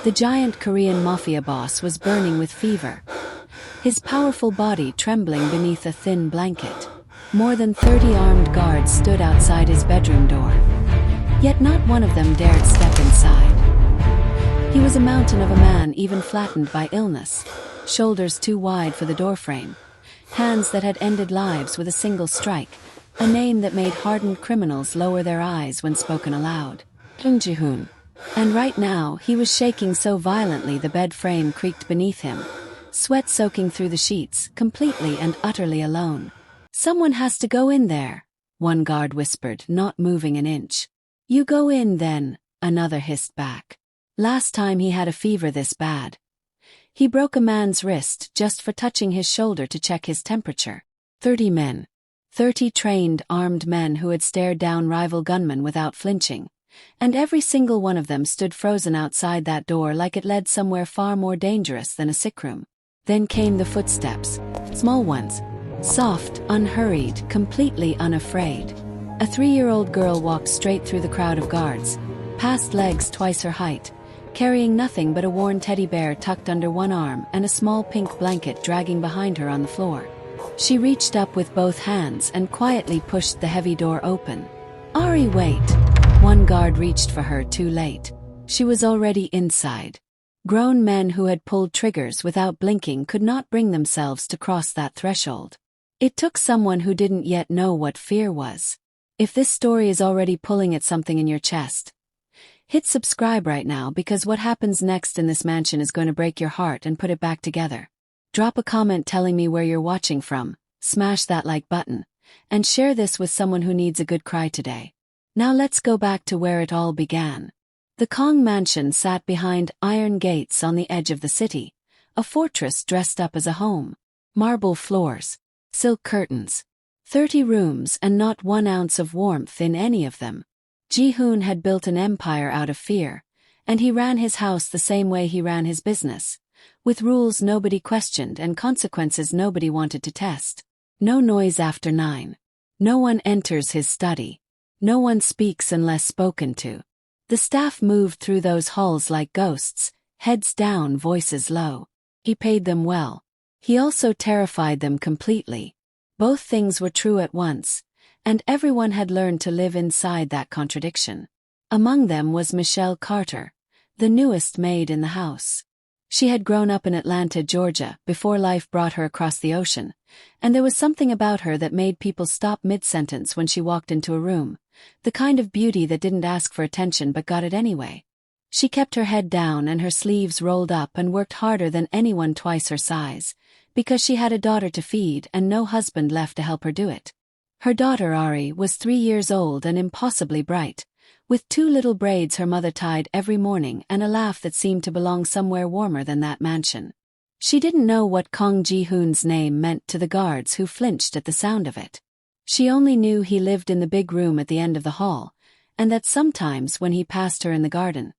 The giant Korean mafia boss was burning with fever, his powerful body trembling beneath a thin blanket. More than 30 armed guards stood outside his bedroom door. Yet not one of them dared step inside. He was a mountain of a man, even flattened by illness, shoulders too wide for the doorframe, hands that had ended lives with a single strike, a name that made hardened criminals lower their eyes when spoken aloud. Kang Ji-hoon. And right now, he was shaking so violently the bed frame creaked beneath him, sweat soaking through the sheets, completely and utterly alone. "Someone has to go in there," one guard whispered, not moving an inch. "You go in then," another hissed back. Last time he had a fever this bad, he broke a man's wrist just for touching his shoulder to check his temperature. 30 men. 30 trained, armed men who had stared down rival gunmen without flinching. And every single one of them stood frozen outside that door like it led somewhere far more dangerous than a sickroom. Then came the footsteps, small ones, soft, unhurried, completely unafraid. A 3-year-old girl walked straight through the crowd of guards, past legs twice her height, carrying nothing but a worn teddy bear tucked under one arm and a small pink blanket dragging behind her on the floor. She reached up with both hands and quietly pushed the heavy door open. "Ari, wait!" One guard reached for her too late. She was already inside. Grown men who had pulled triggers without blinking could not bring themselves to cross that threshold. It took someone who didn't yet know what fear was. If this story is already pulling at something in your chest, hit subscribe right now, because what happens next in this mansion is going to break your heart and put it back together. Drop a comment telling me where you're watching from, smash that like button, and share this with someone who needs a good cry today. Now let's go back to where it all began. The Kang mansion sat behind iron gates on the edge of the city, a fortress dressed up as a home. Marble floors, silk curtains, 30 rooms and not 1 ounce of warmth in any of them. Ji-hoon had built an empire out of fear, and he ran his house the same way he ran his business, with rules nobody questioned and consequences nobody wanted to test. No noise after 9. No one enters his study. No one speaks unless spoken to. The staff moved through those halls like ghosts, heads down, voices low. He paid them well. He also terrified them completely. Both things were true at once, and everyone had learned to live inside that contradiction. Among them was Michelle Carter, the newest maid in the house. She had grown up in Atlanta, Georgia, before life brought her across the ocean, and there was something about her that made people stop mid-sentence when she walked into a room, the kind of beauty that didn't ask for attention but got it anyway. She kept her head down and her sleeves rolled up and worked harder than anyone twice her size, because she had a daughter to feed and no husband left to help her do it. Her daughter Ari was 3 years old and impossibly bright, with 2 little braids her mother tied every morning and a laugh that seemed to belong somewhere warmer than that mansion. She didn't know what Kang Ji-hoon's name meant to the guards who flinched at the sound of it. She only knew he lived in the big room at the end of the hall, and that sometimes when he passed her in the garden,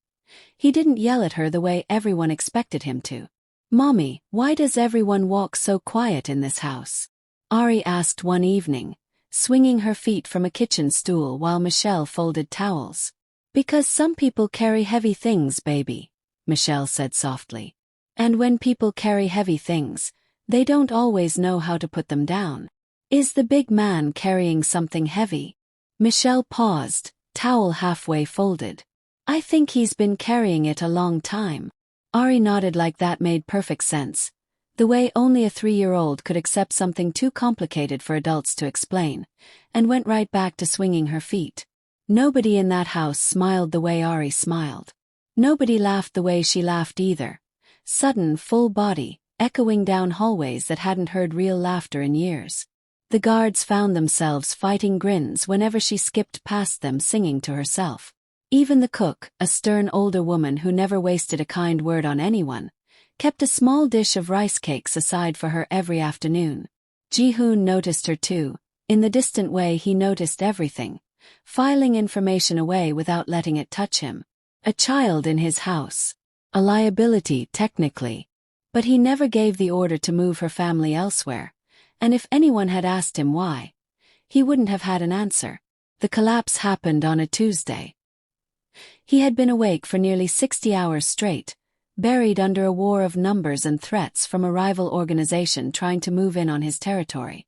he didn't yell at her the way everyone expected him to. "Mommy, why does everyone walk so quiet in this house?" Ari asked one evening, swinging her feet from a kitchen stool while Michelle folded towels. "Because some people carry heavy things, baby," Michelle said softly. "And when people carry heavy things, they don't always know how to put them down." "Is the big man carrying something heavy?" Michelle paused, towel halfway folded. "I think he's been carrying it a long time." Ari nodded like that made perfect sense, the way only a 3-year-old could accept something too complicated for adults to explain, and went right back to swinging her feet. Nobody in that house smiled the way Ari smiled. Nobody laughed the way she laughed either. Sudden, full body, echoing down hallways that hadn't heard real laughter in years. The guards found themselves fighting grins whenever she skipped past them singing to herself. Even the cook, a stern older woman who never wasted a kind word on anyone, kept a small dish of rice cakes aside for her every afternoon. Ji-hoon noticed her too. In the distant way he noticed everything, filing information away without letting it touch him. A child in his house. A liability, technically. But he never gave the order to move her family elsewhere, and if anyone had asked him why, he wouldn't have had an answer. The collapse happened on a Tuesday. He had been awake for nearly 60 hours straight, buried under a war of numbers and threats from a rival organization trying to move in on his territory.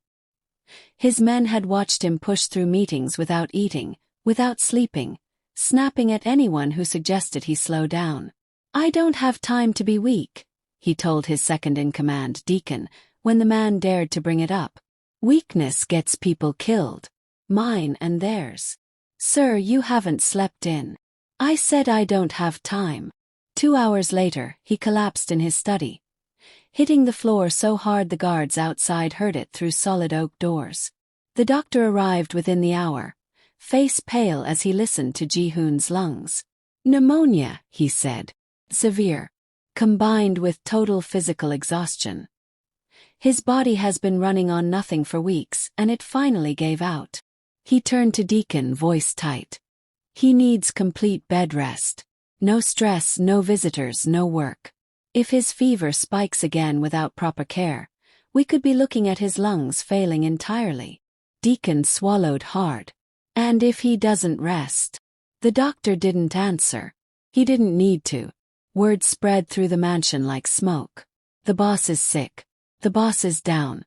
His men had watched him push through meetings without eating, without sleeping, snapping at anyone who suggested he slow down. "I don't have time to be weak," he told his second-in-command, Deacon, when the man dared to bring it up. "Weakness gets people killed. Mine and theirs. Sir, you haven't slept in. I said I don't have time." 2 hours later, he collapsed in his study, hitting the floor so hard the guards outside heard it through solid oak doors. The doctor arrived within the hour, face pale as he listened to Ji-hoon's lungs. "Pneumonia," he said. "Severe. Combined with total physical exhaustion. His body has been running on nothing for weeks and it finally gave out." He turned to Deacon, voice tight. "He needs complete bed rest. No stress, no visitors, no work. If his fever spikes again without proper care, we could be looking at his lungs failing entirely." Deacon swallowed hard. "And if he doesn't rest?" The doctor didn't answer. He didn't need to. Word spread through the mansion like smoke. "The boss is sick. The boss is down."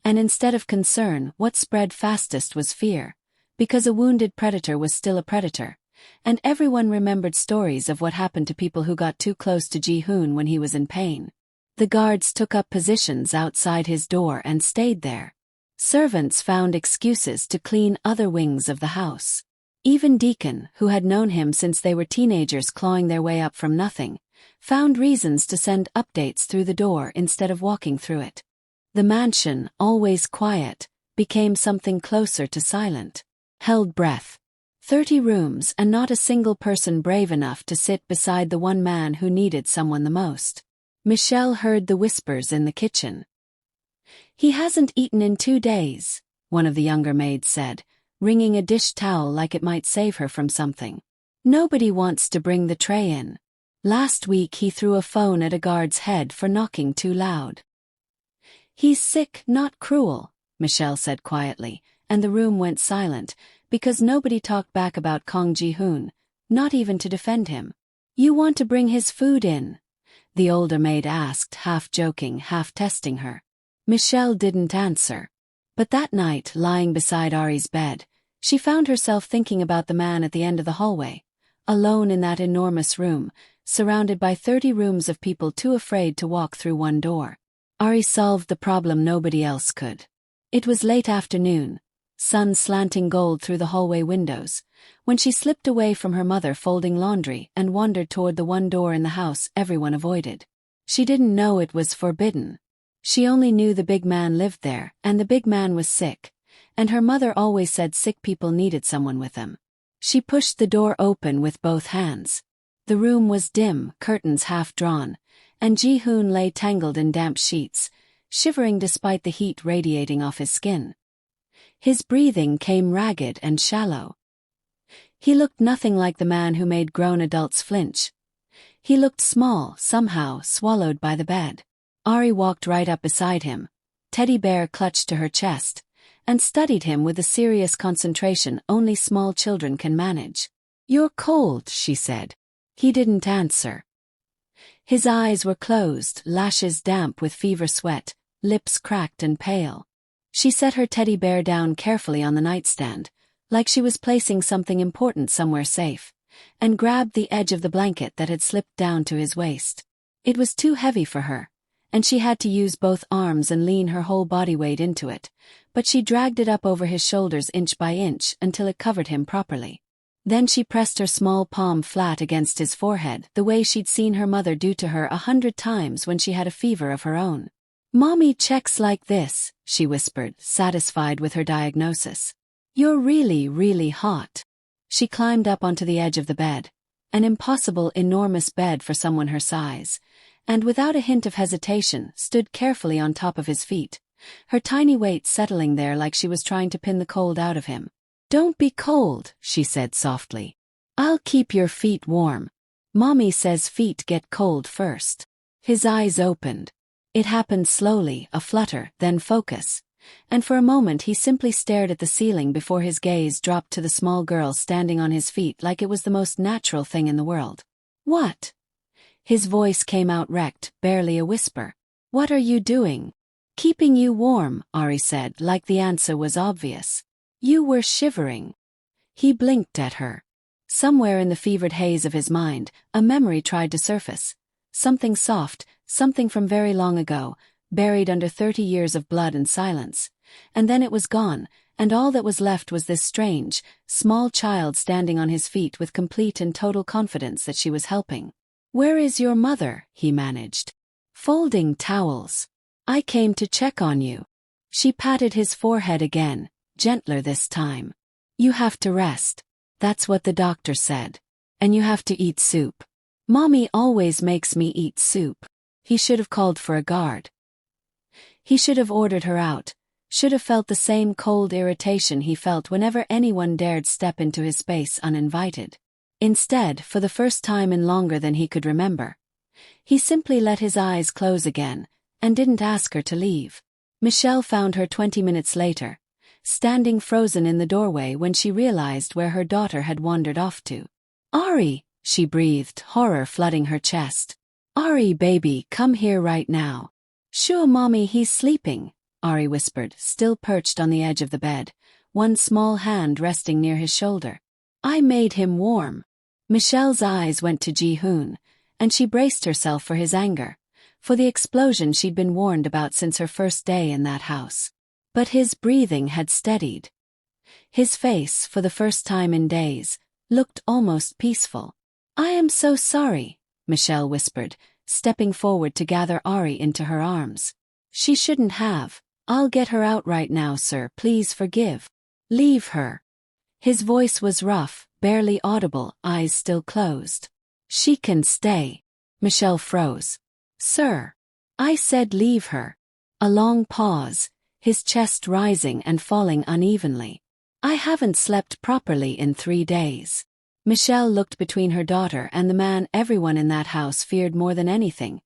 And instead of concern, what spread fastest was fear, because a wounded predator was still a predator, and everyone remembered stories of what happened to people who got too close to Ji-hoon when he was in pain. The guards took up positions outside his door and stayed there. Servants found excuses to clean other wings of the house. Even Deacon, who had known him since they were teenagers clawing their way up from nothing, found reasons to send updates through the door instead of walking through it. The mansion, always quiet, became something closer to silent. Held breath. 30 rooms and not a single person brave enough to sit beside the one man who needed someone the most. Michelle heard the whispers in the kitchen. "He hasn't eaten in 2 days, one of the younger maids said, wringing a dish towel like it might save her from something. "Nobody wants to bring the tray in. Last week he threw a phone at a guard's head for knocking too loud." "He's sick, not cruel," Michelle said quietly, and the room went silent, because nobody talked back about Kang Ji-hoon, not even to defend him. "You want to bring his food in?" the older maid asked, half joking, half testing her. Michelle didn't answer. But that night, lying beside Ari's bed, she found herself thinking about the man at the end of the hallway, alone in that enormous room, surrounded by 30 rooms of people too afraid to walk through one door. Ari solved the problem nobody else could. It was late afternoon, sun slanting gold through the hallway windows, when she slipped away from her mother folding laundry and wandered toward the one door in the house everyone avoided. She didn't know it was forbidden. She only knew the big man lived there, and the big man was sick, and her mother always said sick people needed someone with them. She pushed the door open with both hands. The room was dim, curtains half drawn, and Ji-hoon lay tangled in damp sheets, shivering despite the heat radiating off his skin. His breathing came ragged and shallow. He looked nothing like the man who made grown adults flinch. He looked small, somehow swallowed by the bed. Ari walked right up beside him, teddy bear clutched to her chest, and studied him with a serious concentration only small children can manage. "You're cold," she said. He didn't answer. His eyes were closed, lashes damp with fever sweat, lips cracked and pale. She set her teddy bear down carefully on the nightstand, like she was placing something important somewhere safe, and grabbed the edge of the blanket that had slipped down to his waist. It was too heavy for her, and she had to use both arms and lean her whole body weight into it, but she dragged it up over his shoulders inch by inch until it covered him properly. Then she pressed her small palm flat against his forehead the way she'd seen her mother do to her 100 times when she had a fever of her own. "Mommy checks like this," she whispered, satisfied with her diagnosis. "You're really, really hot." She climbed up onto the edge of the bed, an impossible, enormous bed for someone her size, and without a hint of hesitation stood carefully on top of his feet, her tiny weight settling there like she was trying to pin the cold out of him. "Don't be cold," she said softly. "I'll keep your feet warm. Mommy says feet get cold first." His eyes opened. It happened slowly, a flutter, then focus, and for a moment he simply stared at the ceiling before his gaze dropped to the small girl standing on his feet like it was the most natural thing in the world. "What?" His voice came out wrecked, barely a whisper. "What are you doing?" "Keeping you warm," Ari said, like the answer was obvious. "You were shivering." He blinked at her. Somewhere in the fevered haze of his mind, a memory tried to surface. Something soft, something from very long ago, buried under 30 years of blood and silence. And then it was gone, and all that was left was this strange, small child standing on his feet with complete and total confidence that she was helping. "Where is your mother?" he managed. "Folding towels. I came to check on you." She patted his forehead again, gentler this time. "You have to rest. That's what the doctor said. And you have to eat soup. Mommy always makes me eat soup." He should have called for a guard. He should have ordered her out, should have felt the same cold irritation he felt whenever anyone dared step into his space uninvited. Instead, for the first time in longer than he could remember, he simply let his eyes close again, and didn't ask her to leave. Michelle found her 20 minutes later, standing frozen in the doorway when she realized where her daughter had wandered off to. "Ari," she breathed, horror flooding her chest. "Ari baby, come here right now." "Sure mommy, he's sleeping," Ari whispered, still perched on the edge of the bed, one small hand resting near his shoulder. "I made him warm." Michelle's eyes went to Ji-hoon, and she braced herself for his anger, for the explosion she'd been warned about since her first day in that house. But his breathing had steadied. His face, for the first time in days, looked almost peaceful. "I am so sorry," Michelle whispered, stepping forward to gather Ari into her arms. "She shouldn't have. I'll get her out right now, sir. Please forgive." "Leave her." His voice was rough, barely audible, eyes still closed. "She can stay." Michelle froze. "Sir." "I said leave her." A long pause, his chest rising and falling unevenly. "I haven't slept properly in 3 days." Michelle looked between her daughter and the man everyone in that house feared more than anything,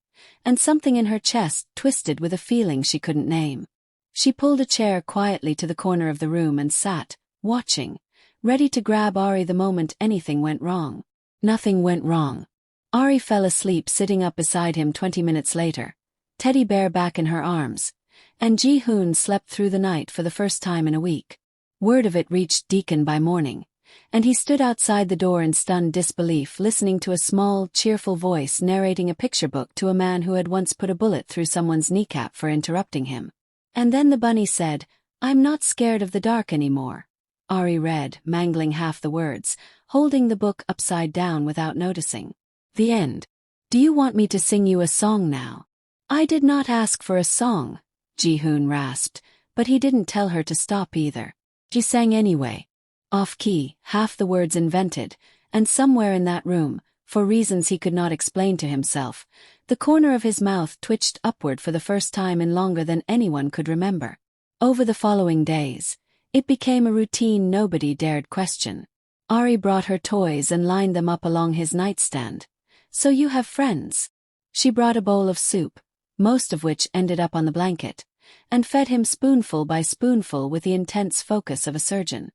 and something in her chest twisted with a feeling she couldn't name. She pulled a chair quietly to the corner of the room and sat, watching, ready to grab Ari the moment anything went wrong. Nothing went wrong. Ari fell asleep sitting up beside him 20 minutes later, teddy bear back in her arms, and Ji-hoon slept through the night for the first time in a week. Word of it reached Deacon by morning, and he stood outside the door in stunned disbelief, listening to a small, cheerful voice narrating a picture book to a man who had once put a bullet through someone's kneecap for interrupting him. "And then the bunny said, 'I'm not scared of the dark anymore.'" Ari read, mangling half the words, holding the book upside down without noticing. "The end. Do you want me to sing you a song now?" "I did not ask for a song," Ji-hoon rasped, but he didn't tell her to stop either. She sang anyway. Off-key, half the words invented, and somewhere in that room, for reasons he could not explain to himself, the corner of his mouth twitched upward for the first time in longer than anyone could remember. Over the following days, it became a routine nobody dared question. Ari brought her toys and lined them up along his nightstand. "So you have friends?" She brought a bowl of soup, most of which ended up on the blanket, and fed him spoonful by spoonful with the intense focus of a surgeon.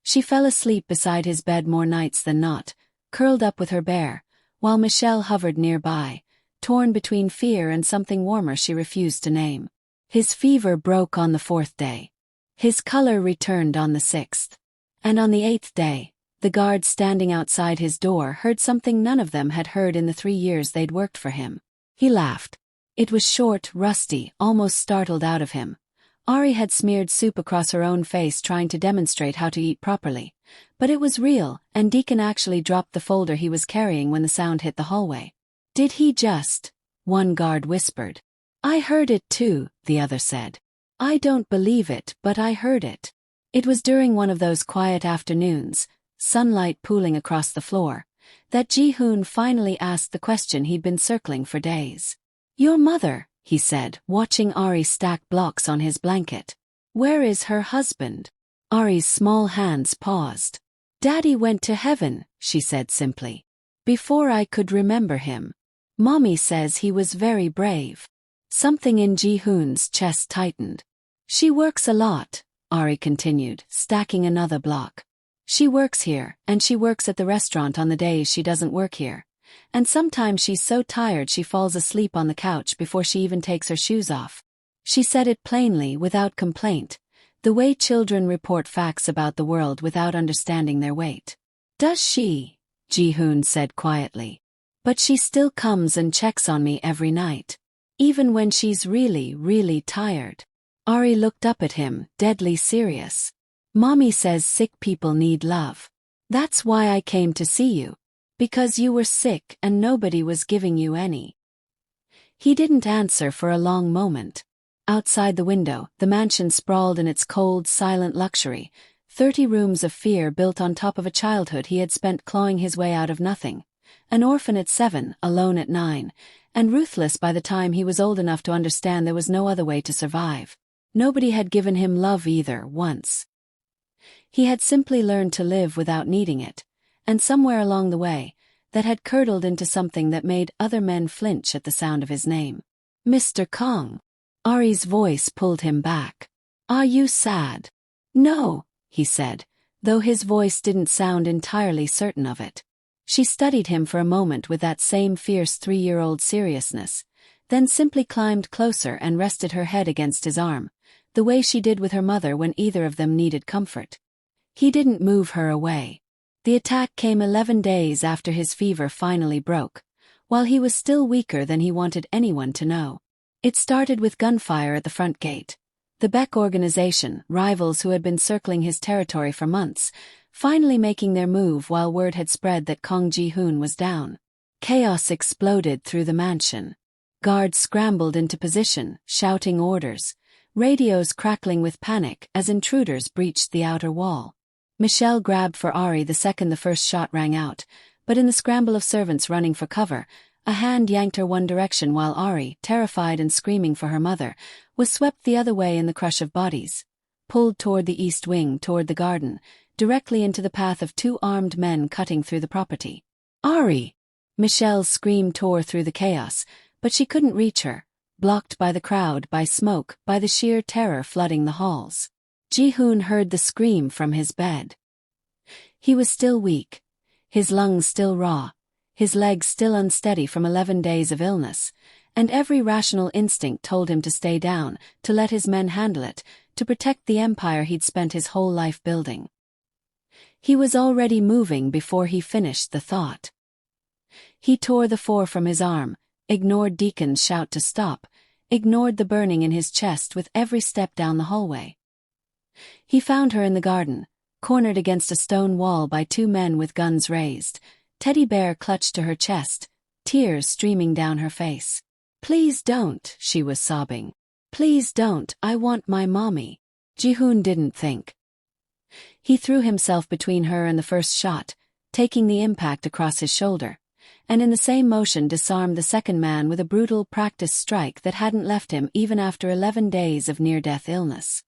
She fell asleep beside his bed more nights than not, curled up with her bear, while Michelle hovered nearby, torn between fear and something warmer she refused to name. His fever broke on the 4th day. His color returned on the 6th. And on the 8th day, the guards standing outside his door heard something none of them had heard in the 3 years they'd worked for him. He laughed. It was short, rusty, almost startled out of him. Ari had smeared soup across her own face trying to demonstrate how to eat properly. But it was real, and Deacon actually dropped the folder he was carrying when the sound hit the hallway. "Did he just?" one guard whispered. "I heard it too," the other said. "I don't believe it, but I heard it." It was during one of those quiet afternoons, sunlight pooling across the floor, that Ji-hoon finally asked the question he'd been circling for days. "Your mother," he said, watching Ari stack blocks on his blanket. "Where is her husband?" Ari's small hands paused. "Daddy went to heaven," she said simply. "Before I could remember him. Mommy says he was very brave." Something in Ji-hoon's chest tightened. "She works a lot," Ari continued, stacking another block. "She works here, and she works at the restaurant on the days she doesn't work here. And sometimes she's so tired she falls asleep on the couch before she even takes her shoes off. She said it plainly, without complaint, the way children report facts about the world without understanding their weight. Does she? Ji-hoon said quietly. But she still comes and checks on me every night. Even when she's really, really tired. Ari looked up at him, deadly serious. Mommy says sick people need love. That's why I came to see you. Because you were sick and nobody was giving you any. He didn't answer for a long moment. Outside the window, the mansion sprawled in its cold, silent luxury, 30 rooms of fear built on top of a childhood he had spent clawing his way out of nothing. An orphan at 7, alone at 9, and ruthless by the time he was old enough to understand there was no other way to survive. Nobody had given him love either, once. He had simply learned to live without needing it, and somewhere along the way, that had curdled into something that made other men flinch at the sound of his name. Mr. Kang. Ari's voice pulled him back. Are you sad? No, he said, though his voice didn't sound entirely certain of it. She studied him for a moment with that same fierce 3-year-old seriousness, then simply climbed closer and rested her head against his arm, the way she did with her mother when either of them needed comfort. He didn't move her away. The attack came 11 days after his fever finally broke, while he was still weaker than he wanted anyone to know. It started with gunfire at the front gate. The Beck organization, rivals who had been circling his territory for months, finally making their move while word had spread that Kang Ji-hoon was down. Chaos exploded through the mansion. Guards scrambled into position, shouting orders, radios crackling with panic as intruders breached the outer wall. Michelle grabbed for Ari the second the first shot rang out, but in the scramble of servants running for cover, a hand yanked her one direction while Ari, terrified and screaming for her mother, was swept the other way in the crush of bodies. Pulled toward the east wing, toward the garden, directly into the path of 2 armed men cutting through the property. Ari! Michelle's scream tore through the chaos, but she couldn't reach her, blocked by the crowd, by smoke, by the sheer terror flooding the halls. Ji-hoon heard the scream from his bed. He was still weak, his lungs still raw, his legs still unsteady from 11 days of illness, and every rational instinct told him to stay down, to let his men handle it, to protect the empire he'd spent his whole life building. He was already moving before he finished the thought. He tore the 4 from his arm, ignored Deacon's shout to stop, ignored the burning in his chest with every step down the hallway. He found her in the garden, cornered against a stone wall by 2 men with guns raised, teddy bear clutched to her chest, tears streaming down her face. Please don't, she was sobbing. Please don't, I want my mommy. Ji-hoon didn't think. He threw himself between her and the first shot, taking the impact across his shoulder, and in the same motion disarmed the second man with a brutal practice strike that hadn't left him even after 11 days of near-death illness.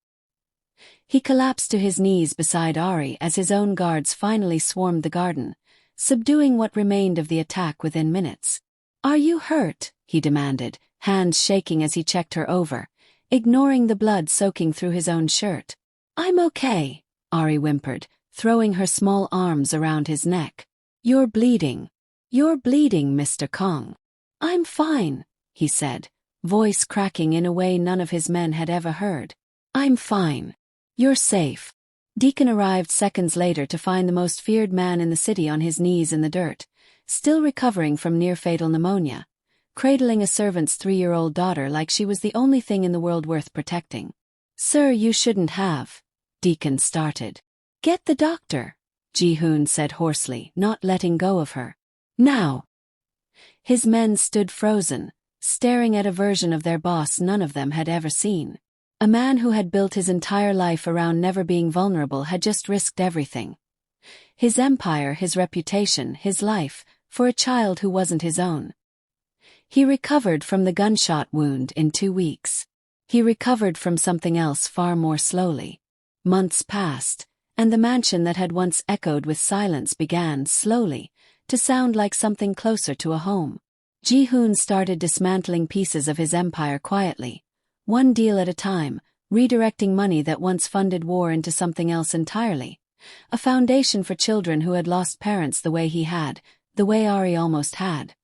He collapsed to his knees beside Ari as his own guards finally swarmed the garden, subduing what remained of the attack within minutes. Are you hurt? He demanded, hands shaking as he checked her over, ignoring the blood soaking through his own shirt. I'm okay, Ari whimpered, throwing her small arms around his neck. You're bleeding. You're bleeding, Mr. Kang. I'm fine, he said, voice cracking in a way none of his men had ever heard. I'm fine. You're safe. Deacon arrived seconds later to find the most feared man in the city on his knees in the dirt, still recovering from near-fatal pneumonia, cradling a servant's 3-year-old daughter like she was the only thing in the world worth protecting. Sir, you shouldn't have. Deacon started. Get the doctor, Ji-hoon said hoarsely, not letting go of her. Now. His men stood frozen, staring at a version of their boss none of them had ever seen. A man who had built his entire life around never being vulnerable had just risked everything. His empire, his reputation, his life, for a child who wasn't his own. He recovered from the gunshot wound in 2 weeks. He recovered from something else far more slowly. Months passed, and the mansion that had once echoed with silence began, slowly, to sound like something closer to a home. Ji-hoon started dismantling pieces of his empire quietly, one deal at a time, redirecting money that once funded war into something else entirely. A foundation for children who had lost parents the way he had, the way Ari almost had.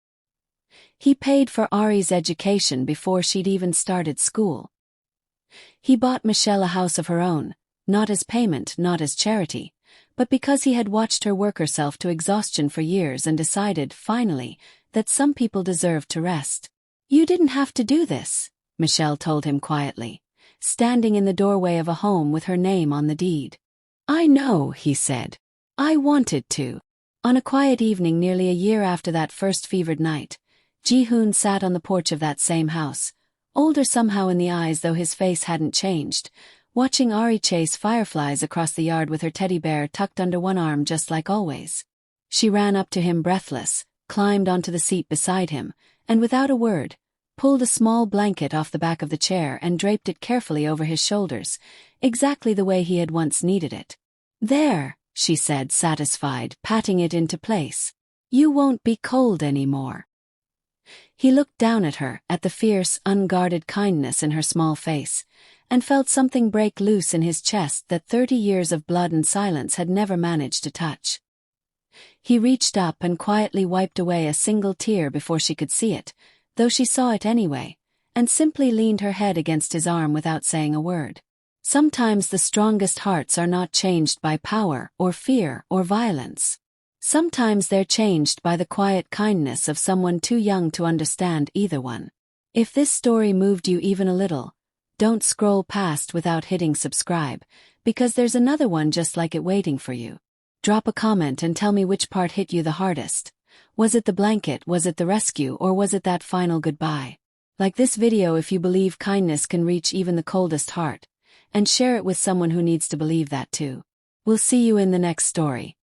He paid for Ari's education before she'd even started school. He bought Michelle a house of her own, not as payment, not as charity, but because he had watched her work herself to exhaustion for years and decided, finally, that some people deserved to rest. "You didn't have to do this," Michelle told him quietly, standing in the doorway of a home with her name on the deed. "I know," he said. "I wanted to." On a quiet evening nearly a year after that first fevered night, Ji-hoon sat on the porch of that same house, older somehow in the eyes though his face hadn't changed, watching Ari chase fireflies across the yard with her teddy bear tucked under one arm just like always. She ran up to him breathless, climbed onto the seat beside him, and without a word, pulled a small blanket off the back of the chair and draped it carefully over his shoulders, exactly the way he had once needed it. "There," she said, satisfied, patting it into place. "You won't be cold anymore." He looked down at her, at the fierce, unguarded kindness in her small face, and felt something break loose in his chest that 30 years of blood and silence had never managed to touch. He reached up and quietly wiped away a single tear before she could see it, though she saw it anyway, and simply leaned her head against his arm without saying a word. Sometimes the strongest hearts are not changed by power or fear or violence. Sometimes they're changed by the quiet kindness of someone too young to understand either one. If this story moved you even a little, don't scroll past without hitting subscribe, because there's another one just like it waiting for you. Drop a comment and tell me which part hit you the hardest. Was it the blanket, was it the rescue, or was it that final goodbye? Like this video if you believe kindness can reach even the coldest heart, and share it with someone who needs to believe that too. We'll see you in the next story.